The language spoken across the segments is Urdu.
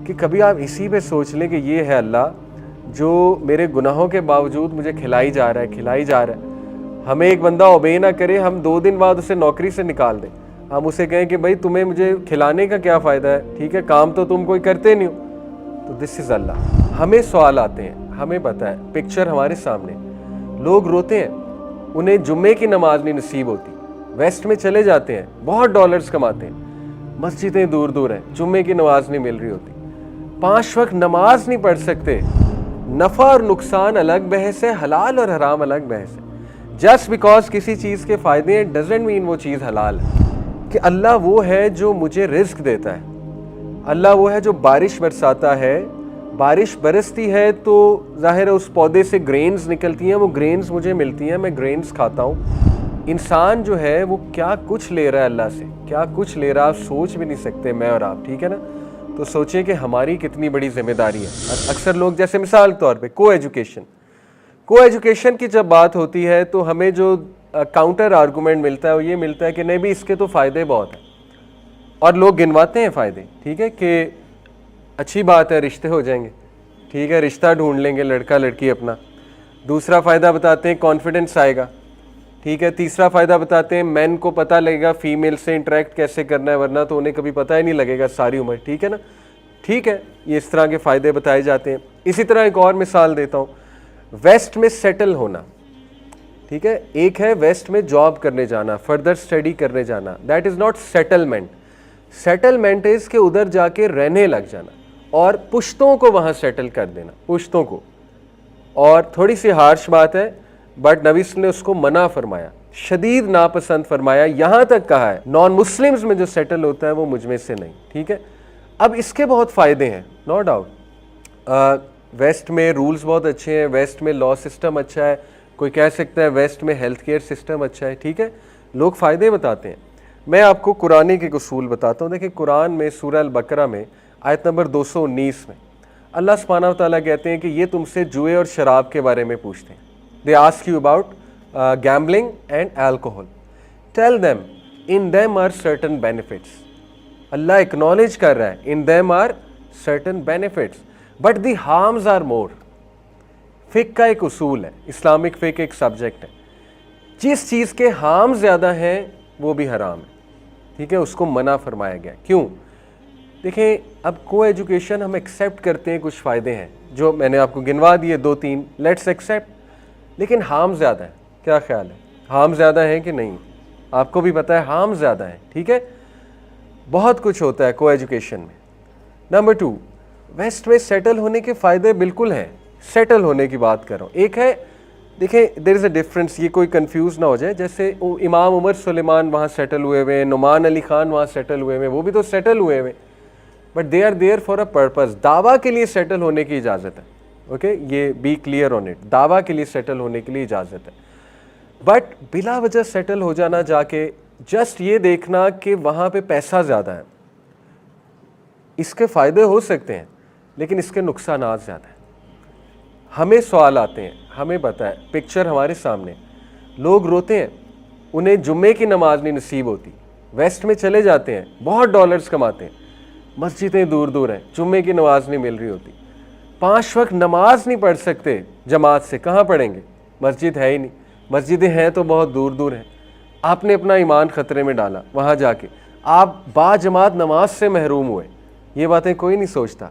کہ کبھی آپ اسی پہ سوچ لیں کہ یہ ہے اللہ جو میرے گناہوں کے باوجود مجھے کھلائی جا رہا ہے. ہمیں ایک بندہ اوبے نہ کرے, ہم 2 دن بعد اسے نوکری سے نکال دیں, ہم اسے کہیں کہ بھائی تمہیں مجھے کھلانے کا کیا فائدہ ہے, ٹھیک ہے کام تو تم کوئی کرتے نہیں ہو. تو دس از اللہ. ہمیں سوال آتے ہیں, ہمیں پتہ ہے, پکچر ہمارے سامنے, لوگ روتے ہیں, انہیں جمعے کی نماز نہیں نصیب ہوتی, ویسٹ میں چلے جاتے ہیں, بہت ڈالرز کماتے ہیں, مسجدیں دور دور ہیں, جمعے کی نماز نہیں مل رہی ہوتی, 5 وقت نماز نہیں پڑھ سکتے. نفع اور نقصان الگ بحث ہے, حلال اور حرام الگ بحث ہے. جسٹ بیکاز کسی چیز کے فائدے ہیں ڈزنٹ مین وہ چیز حلال ہے. کہ اللہ وہ ہے جو مجھے رزق دیتا ہے, اللہ وہ ہے جو بارش برساتا ہے, بارش برستی ہے تو ظاہر ہے اس پودے سے گرینز نکلتی ہیں, وہ گرینز مجھے ملتی ہیں, میں گرینز کھاتا ہوں. انسان جو ہے وہ کیا کچھ لے رہا ہے اللہ سے, کیا کچھ لے رہا, آپ سوچ بھی نہیں سکتے میں اور آپ, ٹھیک ہے نا. تو سوچیں کہ ہماری کتنی بڑی ذمہ داری ہے. اکثر لوگ جیسے مثال طور پہ کو ایجوکیشن کی جب بات ہوتی ہے تو ہمیں جو کاؤنٹر آرگومنٹ ملتا ہے وہ یہ ملتا ہے کہ نہیں بھی اس کے تو فائدے بہت ہیں, اور لوگ گنواتے ہیں فائدے, ٹھیک ہے کہ اچھی بات ہے رشتے ہو جائیں گے, ٹھیک ہے رشتہ ڈھونڈ لیں گے لڑکا لڑکی اپنا. دوسرا فائدہ بتاتے ہیں کانفیڈنس آئے گا, ٹھیک ہے. تیسرا فائدہ بتاتے ہیں مین کو پتہ لگے گا فیمیل سے انٹریکٹ کیسے کرنا ہے, ورنہ تو انہیں کبھی پتہ ہی نہیں لگے گا ساری عمر, ٹھیک ہے نا. ٹھیک ہے, یہ اس طرح کے فائدے بتائے جاتے ہیں. اسی طرح ایک اور مثال دیتا ہوں, ویسٹ میں سیٹل ہونا, ٹھیک ہے. ایک ہے ویسٹ میں جاب کرنے جانا, فردر اسٹڈی کرنے جانا, that is not settlement. Settlement is کہ ادھر جا کے رہنے لگ جانا اور پشتوں کو وہاں سیٹل کر دینا, پشتوں کو. اور تھوڑی سی ہارش بات ہے بٹ نبی نے اس کو منع فرمایا, شدید ناپسند فرمایا, یہاں تک کہا ہے نان مسلمز میں جو سیٹل ہوتا ہے وہ مجھ میں سے نہیں, ٹھیک ہے. اب اس کے بہت فائدے ہیں نو ڈاؤٹ. ویسٹ میں رولز بہت اچھے ہیں, ویسٹ میں لا سسٹم اچھا ہے, کوئی کہہ سکتا ہے ویسٹ میں ہیلتھ کیئر سسٹم اچھا ہے, ٹھیک ہے. لوگ فائدے بتاتے ہیں. میں آپ کو قرآن کے اصول بتاتا ہوں. دیکھیں قرآن میں سورہ البقرہ میں آیت نمبر 219 میں اللہ سبحانہ و تعالیٰ کہتے ہیں کہ یہ تم سے جوئے اور شراب کے بارے میں پوچھتے ہیں. They ask you about gambling and alcohol, tell them in them are certain benefits. Allah acknowledge کر رہا ہے in them are certain benefits but the harms are more. فقہ کا ایک اصول ہے, اسلامک فقہ ایک سبجیکٹ ہے, جس چیز کے ہارم زیادہ ہیں وہ بھی حرام ہے, ٹھیک ہے, اس کو منع فرمایا گیا. کیوں؟ دیکھیں اب کو ایجوکیشن ہم ایکسیپٹ کرتے ہیں, کچھ فائدے ہیں جو میں نے آپ کو گنوا دیے 2-3, لیٹس ایکسیپٹ, لیکن ہارم زیادہ ہے. کیا خیال ہے, ہارم زیادہ ہیں کہ نہیں؟ آپ کو بھی پتہ ہے ہارم زیادہ ہیں, ٹھیک ہے. بہت کچھ ہوتا ہے کو ایجوکیشن میں. نمبر 2, ویسٹ میں سیٹل ہونے کے فائدے بالکل ہیں, سیٹل ہونے کی بات کر رہا ہوں. ایک ہے, دیکھیں دیر از اے ڈفرینس, یہ کوئی کنفیوز نہ ہو جائے. جیسے امام عمر سلیمان وہاں سیٹل ہوئے ہوئے, نعمان علی خان وہاں سیٹل ہوئے ہوئے, وہ بھی تو سیٹل ہوئے ہوئے, but they are there for a purpose. دعویٰ کے لیے سیٹل ہونے کی اجازت ہے, اوکے, یہ بی کلیئر آن اٹ. دعویٰ کے لیے سیٹل ہونے کے لیے اجازت ہے, بٹ بلا وجہ سیٹل ہو جانا جا کے, جسٹ یہ دیکھنا کہ وہاں پہ پیسہ زیادہ ہے, اس کے فائدے ہو سکتے ہیں لیکن اس کے نقصانات زیادہ ہیں. ہمیں سوال آتے ہیں, ہمیں پتہ ہے, پکچر ہمارے سامنے, لوگ روتے ہیں, انہیں جمعے کی نماز نہیں نصیب ہوتی, ویسٹ میں چلے جاتے ہیں, بہت ڈالرز کماتے ہیں, مسجدیں دور دور ہیں, جمعے کی نماز نہیں مل رہی ہوتی, 5 وقت نماز نہیں پڑھ سکتے جماعت سے, کہاں پڑھیں گے, مسجد ہے ہی نہیں, مسجدیں ہیں تو بہت دور دور ہیں. آپ نے اپنا ایمان خطرے میں ڈالا وہاں جا کے, آپ با جماعت نماز سے محروم ہوئے, یہ باتیں کوئی نہیں سوچتا.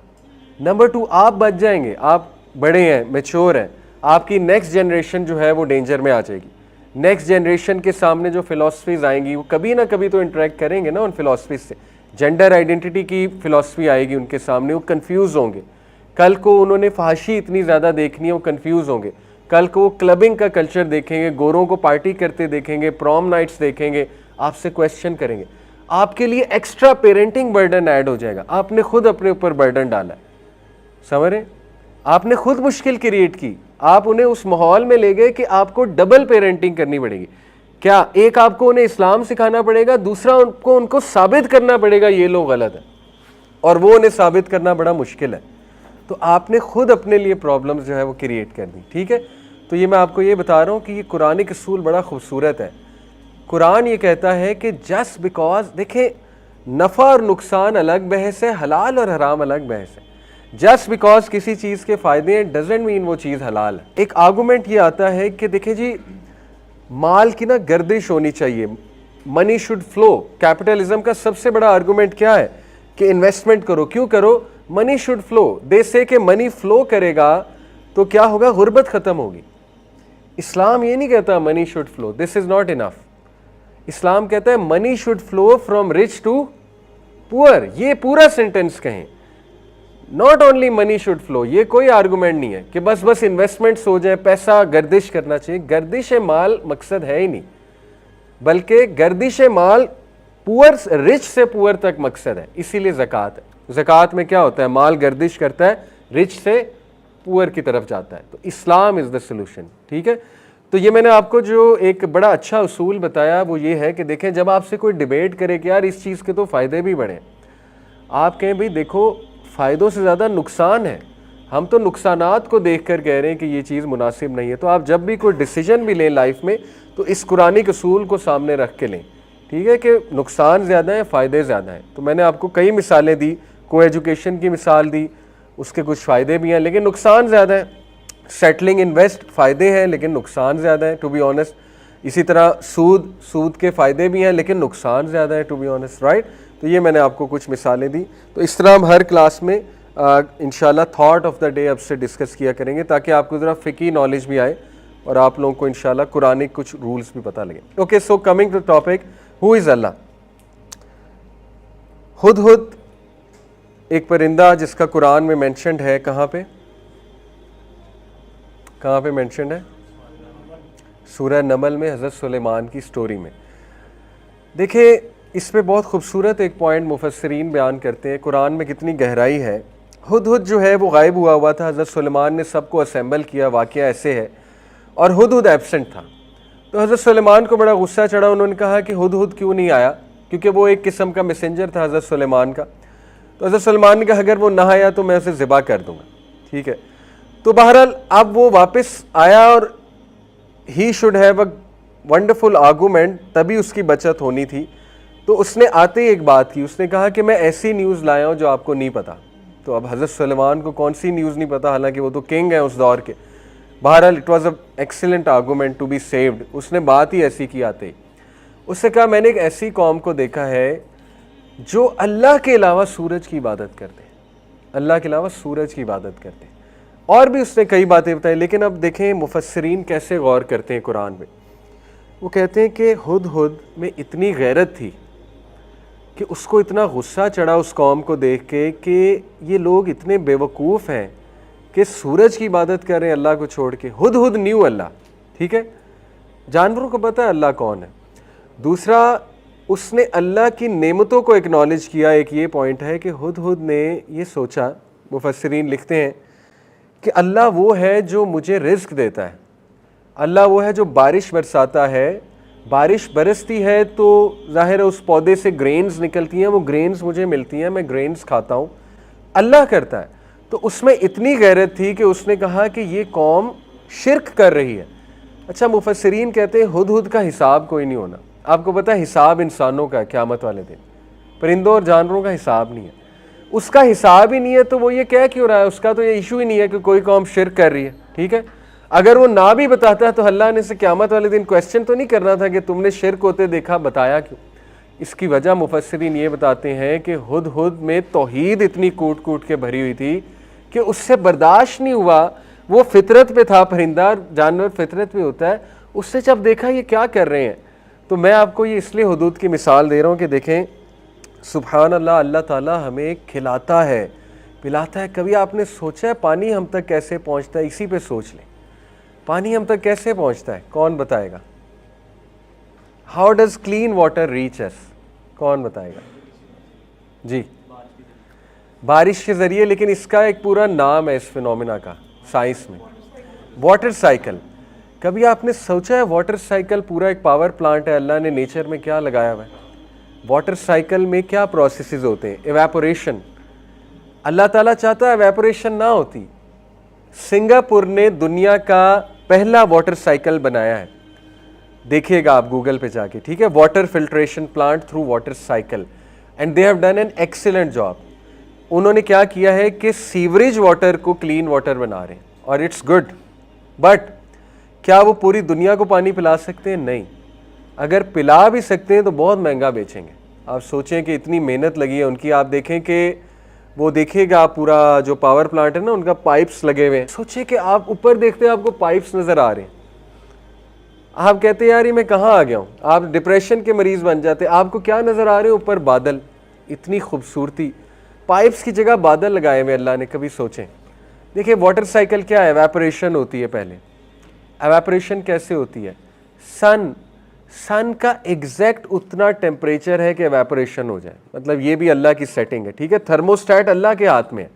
نمبر 2, آپ بچ جائیں گے, آپ بڑے ہیں, میچور ہیں, آپ کی نیکسٹ جنریشن جو ہے وہ ڈینجر میں آ جائے گی. نیکسٹ جنریشن کے سامنے جو فلاسفیز آئیں گی وہ کبھی نہ کبھی تو انٹریکٹ کریں گے نا ان فلاسفیز سے. جینڈر آئیڈینٹی کی فلاسفی آئے گی ان کے سامنے, وہ کنفیوز ہوں گے. کل کو انہوں نے فحاشی اتنی زیادہ دیکھنی ہے, وہ کنفیوز ہوں گے. کل کو وہ کلبنگ کا کلچر دیکھیں گے, گوروں کو پارٹی کرتے دیکھیں گے, پروم نائٹس دیکھیں گے, آپ سے کویسچن کریں گے. آپ کے لیے ایکسٹرا پیرنٹنگ برڈن ایڈ ہو جائے گا. آپ نے خود اپنے اوپر برڈن ڈالا ہے, سمجھ رہے ہیں, آپ نے خود مشکل کریٹ کی, آپ انہیں اس ماحول میں لے گئے کہ آپ کو ڈبل پیرنٹنگ کرنی پڑے گی. کیا ایک آپ کو انہیں اسلام سکھانا پڑے گا, دوسرا ان کو ثابت کرنا پڑے گا یہ لوگ غلط ہیں, اور وہ انہیں ثابت کرنا بڑا مشکل ہے. تو آپ نے خود اپنے لیے پرابلمز جو ہے وہ کریٹ کر دی, ٹھیک ہے. تو یہ میں آپ کو یہ بتا رہا ہوں کہ یہ قرآن کا اصول بڑا خوبصورت ہے. قرآن یہ کہتا ہے کہ جسٹ بیکاز, دیکھیں نفع اور نقصان الگ بحث ہے, حلال اور حرام الگ بحث ہے. جسٹ بیکاز کسی چیز کے فائدے ہیں ڈزنٹ مین وہ چیز حلال ہے. ایک آرگومنٹ یہ آتا ہے کہ دیکھیں جی مال کی نا گردش ہونی چاہیے, منی شوڈ فلو. کیپٹلزم کا سب سے بڑا آرگومنٹ کیا ہے کہ انویسٹمنٹ کرو. کیوں کرو؟ منی شوڈ فلو. دے سے کہ منی فلو کرے گا تو کیا ہوگا؟ غربت ختم ہوگی. اسلام یہ نہیں کہتا money should flow, this is not enough. اسلام کہتا ہے money should flow from rich to poor. یہ پورا سینٹینس کہیں, not only money should flow. یہ کوئی آرگومنٹ نہیں ہے کہ بس انویسٹمنٹس ہو جائے, پیسہ گردش کرنا چاہیے. گردش مال مقصد ہے ہی نہیں, بلکہ گردش مال پور, رچ سے پور تک مقصد ہے. اسی لیے زکوٰۃ ہے. زکوٰۃ میں کیا ہوتا ہے؟ مال گردش کرتا ہے, رچ سے پور کی طرف جاتا ہے. تو اسلام از دا سولوشن. ٹھیک ہے, تو یہ میں نے آپ کو جو ایک بڑا اچھا اصول بتایا وہ یہ ہے کہ دیکھیں جب آپ سے کوئی ڈیبیٹ کرے کہ یار اس چیز کے تو فائدے بھی بڑھیں, آپ کہیں بھئی دیکھو فائدوں سے زیادہ نقصان ہے, ہم تو نقصانات کو دیکھ کر کہہ رہے ہیں کہ یہ چیز مناسب نہیں ہے. تو آپ جب بھی کوئی ڈیسیجن بھی لیں لائف میں تو اس قرآنک اصول کو سامنے رکھ کے لیں. ٹھیک ہے, کہ نقصان زیادہ ہیں, فائدے زیادہ ہیں. تو میں نے آپ کو کئی مثالیں دی, کو ایجوکیشن کی مثال دی, اس کے کچھ فائدے بھی ہیں لیکن نقصان زیادہ ہیں. سیٹلنگ انویسٹ فائدے ہیں لیکن نقصان زیادہ ہیں ٹو بی آنیسٹ. اسی طرح سود کے فائدے بھی ہیں لیکن نقصان زیادہ ہے ٹو بی آنیسٹ, رائٹ. تو یہ میں نے آپ کو کچھ مثالیں دی. تو اس طرح ہم ہر کلاس میں انشاءاللہ تھاٹ آف دا ڈے اب سے ڈسکس کیا کریں گے تاکہ آپ کو ذرا فقہی نالج بھی آئے اور آپ لوگوں کو انشاءاللہ قرآنک کچھ رولز بھی پتہ لگیں. Okay, so coming to topic, who is Allah. ہدہد ایک پرندہ جس کا قرآن میں مینشنڈ ہے, کہاں پہ مینشنڈ ہے؟ سورہ نمل میں, حضرت سلیمان کی سٹوری میں. دیکھیں اس پہ بہت خوبصورت ایک پوائنٹ مفسرین بیان کرتے ہیں, قرآن میں کتنی گہرائی ہے. ہدہد جو ہے وہ غائب ہوا تھا, حضرت سلیمان نے سب کو اسمبل کیا. واقعہ ایسے ہے, اور ہدہد ایبسنٹ تھا. تو حضرت سلیمان کو بڑا غصہ چڑھا. انہوں نے کہا کہ ہدہد کیوں نہیں آیا, کیونکہ وہ ایک قسم کا میسنجر تھا حضرت سلیمان کا. تو حضرت سلیمان نے کہا اگر وہ نہ آیا تو میں اسے ذبح کر دوں گا. ٹھیک ہے, تو بہرحال اب وہ واپس آیا اور he should have a wonderful argument, تبھی اس کی بچت ہونی تھی. تو اس نے آتے ہی ایک بات کی, اس نے کہا کہ میں ایسی نیوز لایا ہوں جو آپ کو نہیں پتا. تو اب حضرت سلیمان کو کون سی نیوز نہیں پتا, حالانکہ وہ تو کنگ ہیں اس دور کے. بہرحال it was a excellent argument to be saved. اس نے بات ہی ایسی کی آتے ہی. اس نے کہا میں نے ایک ایسی قوم کو دیکھا ہے جو اللہ کے علاوہ سورج کی عبادت کرتے ہیں, اللہ کے علاوہ سورج کی عبادت کرتے ہیں. اور بھی اس نے کئی باتیں بتائی, لیکن اب دیکھیں مفسرین کیسے غور کرتے ہیں قرآن میں. وہ کہتے ہیں کہ ہدہد میں اتنی غیرت تھی کہ اس کو اتنا غصہ چڑھا اس قوم کو دیکھ کے کہ یہ لوگ اتنے بے وقوف ہیں کہ سورج کی عبادت کر رہے ہیں اللہ کو چھوڑ کے. ہدہد نیو اللہ. ٹھیک ہے, جانوروں کو پتہ ہے اللہ کون ہے. دوسرا اس نے اللہ کی نعمتوں کو اکنالج کیا. ایک یہ پوائنٹ ہے کہ ہدہد نے یہ سوچا, مفسرین لکھتے ہیں کہ اللہ وہ ہے جو مجھے رزق دیتا ہے, اللہ وہ ہے جو بارش برساتا ہے. بارش برستی ہے تو ظاہر ہے اس پودے سے گرینز نکلتی ہیں, وہ گرینز مجھے ملتی ہیں, میں گرینز کھاتا ہوں, اللہ کرتا ہے. تو اس میں اتنی غیرت تھی کہ اس نے کہا کہ یہ قوم شرک کر رہی ہے. اچھا, مفسرین کہتے ہیں ہدہد کا حساب کوئی نہیں ہونا. آپ کو پتہ ہے حساب انسانوں کا ہے قیامت والے دن, پرندوں اور جانوروں کا حساب نہیں ہے. اس کا حساب ہی نہیں ہے تو وہ یہ کہہ کیوں رہا ہے؟ اس کا تو یہ ایشو ہی نہیں ہے کہ کوئی قوم شرک کر رہی ہے. ٹھیک ہے, اگر وہ نہ بھی بتاتا تو اللہ نے اسے قیامت والے دن کویسچن تو نہیں کرنا تھا کہ تم نے شرک ہوتے دیکھا, بتایا کیوں. اس کی وجہ مفسرین یہ بتاتے ہیں کہ ہدہد میں توحید اتنی کوٹ کوٹ کے بھری ہوئی تھی کہ اس سے برداشت نہیں ہوا. وہ فطرت پہ تھا, پرندہ جانور فطرت پہ ہوتا ہے. اس سے جب دیکھا یہ کیا کر رہے ہیں, تو میں آپ کو یہ اس لیے ہدہد کی مثال دے رہا ہوں کہ دیکھیں سبحان اللہ, اللہ تعالیٰ ہمیں کھلاتا ہے, پلاتا ہے. کبھی آپ نے سوچا ہے پانی ہم تک کیسے پہنچتا ہے؟ اسی پہ سوچ لیں, پانی ہم تک کیسے پہنچتا ہے؟ کون بتائے گا؟ How does clean water reach us? کون بتائے گا؟ جی, بارش کے ذریعے. لیکن اس کا ایک پورا نام ہے اس فینومینا کا سائنس میں, واٹر سائیکل. کبھی آپ نے سوچا ہے واٹر سائیکل پورا ایک پاور پلانٹ ہے, اللہ نے نیچر میں کیا لگایا ہوا ہے. واٹر سائیکل میں کیا پروسیسز ہوتے ہیں؟ ایویپوریشن. اللہ تعالیٰ چاہتا ہے ایویپوریشن نہ ہوتی. سنگاپور نے دنیا کا پہلا واٹر سائیکل بنایا ہے, دیکھیے گا آپ گوگل پہ جا کے. ٹھیک ہے, water filtration plant through water cycle. And they have done an excellent job. انہوں نے کیا کیا ہے کہ سیوریج واٹر کو کلین واٹر بنا رہے ہیں اور اٹس گڈ. بٹ کیا وہ پوری دنیا کو پانی پلا سکتے ہیں؟ نہیں. اگر پلا بھی سکتے ہیں تو بہت مہنگا بیچیں گے. آپ سوچیں کہ اتنی محنت لگی ہے ان کی. آپ دیکھیں کہ وہ دیکھیے گا آپ پورا جو پاور پلانٹ ہے نا ان کا پائپس لگے ہوئے ہیں. سوچیں کہ آپ اوپر دیکھتے ہیں آپ کو پائپس نظر آ رہے ہیں. آپ کہتے ہیں یار یہ میں کہاں آ گیا ہوں. آپ ڈپریشن کے مریض بن جاتے. آپ کو کیا نظر آ رہے ہیں؟ اوپر بادل. اتنی خوبصورتی. پائپس کی جگہ بادل لگائے ہوئے اللہ نے. کبھی سوچیں. دیکھیں واٹر سائیکل کیا ہے؟ ایواپوریشن ہوتی ہے پہلے. ایواپوریشن کیسے ہوتی ہے؟ سن کا ایگزیکٹ اتنا ٹیمپریچر ہے کہ ایواپوریشن ہو جائے. مطلب یہ بھی اللہ کی سیٹنگ ہے. ٹھیک ہے. تھرموسٹیٹ اللہ کے ہاتھ میں ہے.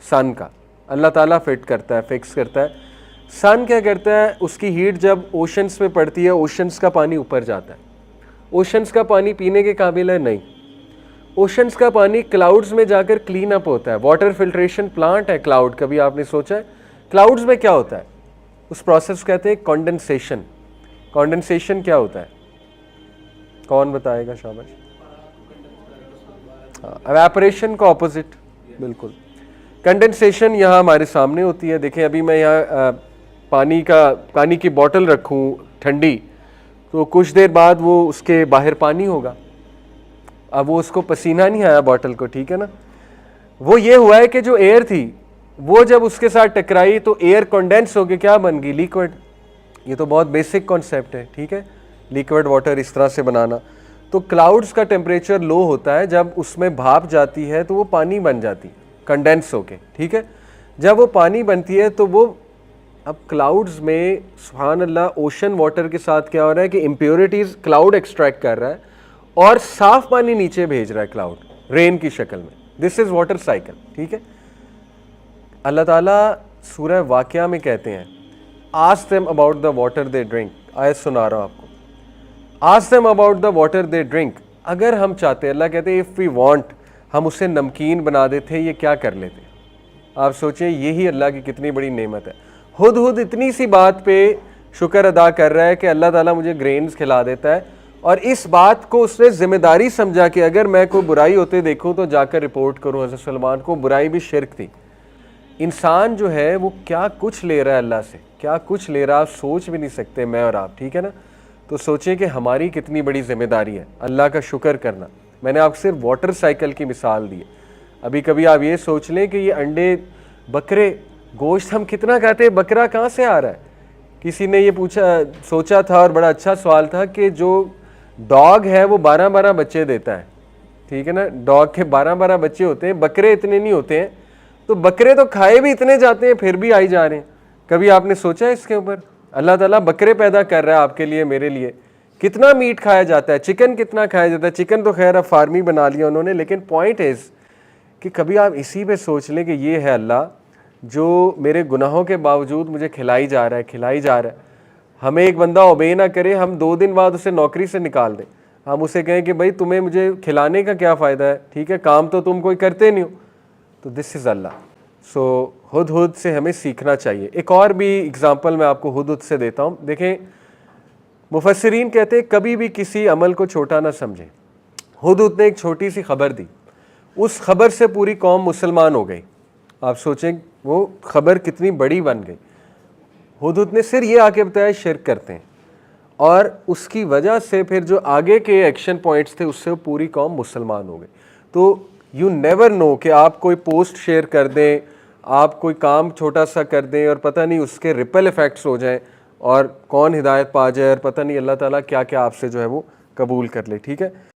سن کا اللہ تعالیٰ فٹ کرتا ہے, فکس کرتا ہے. سن کیا کرتا ہے؟ اس کی ہیٹ جب اوشنس میں پڑتی ہے, اوشنس کا پانی اوپر جاتا ہے. اوشنس کا پانی پینے کے قابل ہے؟ نہیں. اوشنس کا پانی کلاؤڈز میں جا کر کلین اپ ہوتا ہے. واٹر فلٹریشن پلانٹ ہے کلاؤڈ. کبھی آپ نے سوچا ہے کلاؤڈز میں کیا ہوتا ہے؟ اس پروسیس کہتے ہیں کنڈنسیشن. کنڈنسیشن کیا ہوتا ہے؟ کون بتائے گا؟ شاباش. ایواپوریشن کا اپوزٹ. بالکل. کنڈنسیشن یہاں ہمارے سامنے ہوتی ہے. دیکھیں ابھی میں یہاں پانی کی بوٹل رکھوں ٹھنڈی, تو کچھ دیر بعد وہ اس کے باہر پانی ہوگا. اب وہ اس کو پسینہ نہیں آیا بوٹل کو. ٹھیک ہے نا. وہ یہ ہوا ہے کہ جو ایئر تھی وہ جب اس کے ساتھ ٹکرائی تو ایئر کنڈینس ہو کے کیا بن گئی؟ لیکوڈ. یہ تو بہت بیسک کانسیپٹ ہے. ٹھیک ہے. لیکوڈ واٹر اس طرح سے بنانا. تو کلاؤڈز کا ٹیمپریچر لو ہوتا ہے. جب اس میں بھاپ جاتی ہے تو وہ پانی بن جاتی کنڈینس ہو کے. ٹھیک ہے. جب وہ پانی بنتی ہے تو وہ اب کلاؤڈز میں سبحان اللہ اوشن واٹر کے ساتھ کیا ہو رہا ہے کہ امپیورٹیز کلاؤڈ ایکسٹریکٹ کر رہا ہے اور صاف پانی نیچے بھیج رہا ہے کلاؤڈ رین کی شکل میں. دس از واٹر سائیکل. ٹھیک ہے. اللہ تعالیٰ سورہ واقعہ میں کہتے ہیں ask them about the water they drink. آیت سنا رہا ہوں آپ کو. Ask them about the water they drink. اگر ہم چاہتے, اللہ کہتے ہیں if we want, ہم اسے نمکین بنا دیتے یہ کیا کر لیتے. آپ سوچیں یہی اللہ کی کتنی بڑی نعمت ہے. ہد اتنی سی بات پہ شکر ادا کر رہا ہے کہ اللہ تعالیٰ مجھے گرینز کھلا دیتا ہے, اور اس بات کو اس نے ذمہ داری سمجھا کہ اگر میں کوئی برائی ہوتے دیکھوں تو جا کر رپورٹ کروں. حضرت سلمان کو برائی بھی شرک تھی. انسان جو ہے وہ کیا کچھ لے رہا ہے اللہ سے, کیا کچھ لے رہا, آپ سوچ بھی نہیں سکتے میں اور آپ. ٹھیک ہے نا. تو سوچیں کہ ہماری کتنی بڑی ذمہ داری ہے اللہ کا شکر کرنا. میں نے آپ کو صرف واٹر سائیکل کی مثال دی ہے. ابھی کبھی آپ یہ سوچ لیں کہ یہ انڈے, بکرے, گوشت ہم کتنا کھاتے ہیں, بکرا کہاں سے آ رہا ہے. کسی نے یہ سوچا تھا اور بڑا اچھا سوال تھا کہ جو ڈاگ ہے وہ 12 بچے دیتا ہے. ٹھیک ہے نا. ڈاگ کے 12 بچے ہوتے ہیں, بکرے اتنے نہیں ہوتے ہیں. تو بکرے تو کھائے بھی اتنے جاتے ہیں پھر بھی آئی جا رہے ہیں. کبھی آپ نے سوچا اس کے اوپر؟ اللہ تعالیٰ بکرے پیدا کر رہا ہے آپ کے لیے, میرے لیے. کتنا میٹ کھایا جاتا ہے, چکن کتنا کھایا جاتا ہے. چکن تو خیر اب فارمی بنا لیا انہوں نے, لیکن پوائنٹ از کہ کبھی آپ اسی پہ سوچ لیں کہ یہ ہے اللہ جو میرے گناہوں کے باوجود مجھے کھلائی جا رہا ہے. ہمیں ایک بندہ اوبے نہ کرے, ہم 2 دن بعد اسے نوکری سے نکال دیں. ہم اسے کہیں کہ بھائی تمہیں مجھے کھلانے کا کیا فائدہ ہے. ٹھیک ہے. کام تو تم کوئی کرتے نہیں ہو. تو دس از اللہ. سو ہد سے ہمیں سیکھنا چاہیے. ایک اور بھی اگزامپل میں آپ کو ہد سے دیتا ہوں. دیکھیں مفسرین کہتے ہیں کبھی بھی کسی عمل کو چھوٹا نہ سمجھیں. ہد نے ایک چھوٹی سی خبر دی, اس خبر سے پوری قوم مسلمان ہو گئی. آپ سوچیں وہ خبر کتنی بڑی بن گئی. ہد نے صرف یہ آ کے بتایا شرک کرتے ہیں, اور اس کی وجہ سے پھر جو آگے کے ایکشن پوائنٹس تھے اس سے پوری قوم مسلمان ہو گئی. تو یو نیور نو کہ آپ کوئی پوسٹ شیئر کر دیں, آپ کوئی کام چھوٹا سا کر دیں اور پتہ نہیں اس کے ریپل ایفیکٹس ہو جائیں اور کون ہدایت پا جائے, اور پتہ نہیں اللہ تعالیٰ کیا کیا آپ سے جو ہے وہ قبول کر لے. ٹھیک ہے.